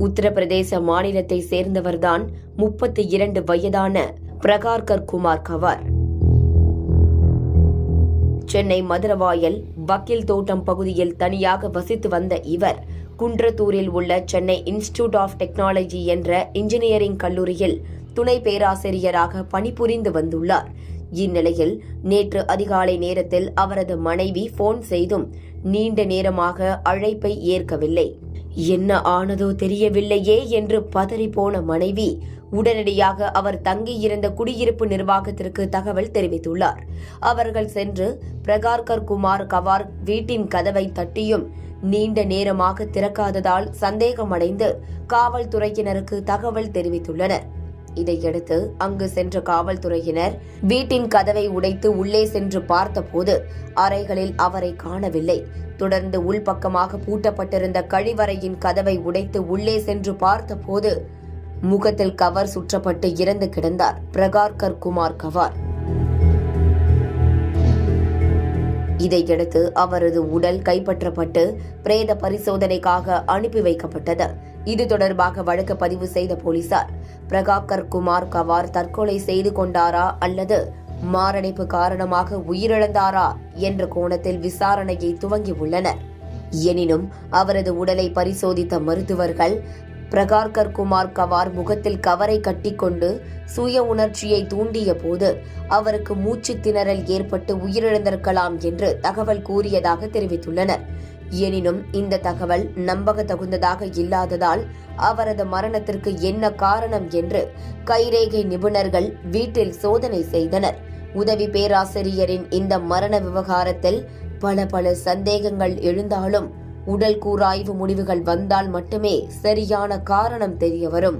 உத்தரப்பிரதேச மாநிலத்தை சேர்ந்தவர்தான் 32 வயதான பிரகார்கர் குமார் கவார். சென்னை மதுரவாயல் வக்கீல் தோட்டம் பகுதியில் தனியாக வசித்து வந்த இவர் குன்றத்தூரில் உள்ள சென்னை இன்ஸ்டிடியூட் ஆஃப் டெக்னாலஜி என்ற இன்ஜினியரிங் கல்லூரியில் துணை பேராசிரியராக பணிபுரிந்து வந்துள்ளார். இந்நிலையில் நேற்று அதிகாலை நேரத்தில் அவரது மனைவி போன் செய்தும் நீண்ட நேரமாக அழைப்பை ஏற்கவில்லை. என்ன ஆனதோ தெரியவில்லையே என்று பதறிப்போன மனைவி உடனடியாக அவர் தங்கியிருந்த குடியிருப்பு நிர்வாகத்திற்கு தகவல் தெரிவித்துள்ளார். அவர்கள் சென்று பிரகார்கர் குமார் கவார் வீட்டின் கதவை தட்டியும் நீண்ட நேரமாக திறக்காததால் சந்தேகமடைந்து காவல்துறையினருக்கு தகவல் தெரிவித்துள்ளனர். இதையடுத்து அங்கு சென்ற காவல்துறையினர் வீட்டின் கதவை உடைத்து உள்ளே சென்று பார்த்தபோது அறைகளில் அவரை காணவில்லை. தொடர்ந்து உள்பக்கமாக பூட்டப்பட்டிருந்த கழிவறையின் கதவை உடைத்து உள்ளே சென்று பார்த்தபோது முகத்தில் கவர் சுற்றப்பட்டு இறந்து கிடந்தார் பிரகார்கர் குமார் கவார். இதையடுத்து அவரது உடல் கைப்பற்றப்பட்டு பிரேத பரிசோதனைக்காக அனுப்பி வைக்கப்பட்டது. இது தொடர்பாக வழக்கு பதிவு செய்த போலீசார் பிரகார்கர் குமார் கவார் தற்கொலை செய்து கொண்டாரா அல்லது மாரடைப்பு காரணமாக உயிரிழந்தாரா என்ற கோணத்தில் விசாரணையை துவங்கியுள்ளனர். எனினும் அவரது உடலை பரிசோதித்த மருத்துவர்கள் பிரகார்கர் குமார் கவார் முகத்தில் கவரை கட்டிக்கொண்டு சுய உணர்ச்சியை தூண்டிய போது அவருக்கு மூச்சு திணறல் ஏற்பட்டு உயிரிழந்திருக்கலாம் என்று தகவல் கூறியதாக தெரிவித்துள்ளனர். எனினும் இந்த தகவல் நம்பகத்தகுந்ததாக இல்லாததால் அவரது மரணத்திற்கு என்ன காரணம் என்று கைரேகை நிபுணர்கள் வீட்டில் சோதனை செய்தனர். உதவி பேராசிரியரின் இந்த மரண விவகாரத்தில் பல சந்தேகங்கள் எழுந்தாலும் உடல் கூராய்வு முடிவுகள் வந்தால் மட்டுமே சரியான காரணம் தெரியவரும்.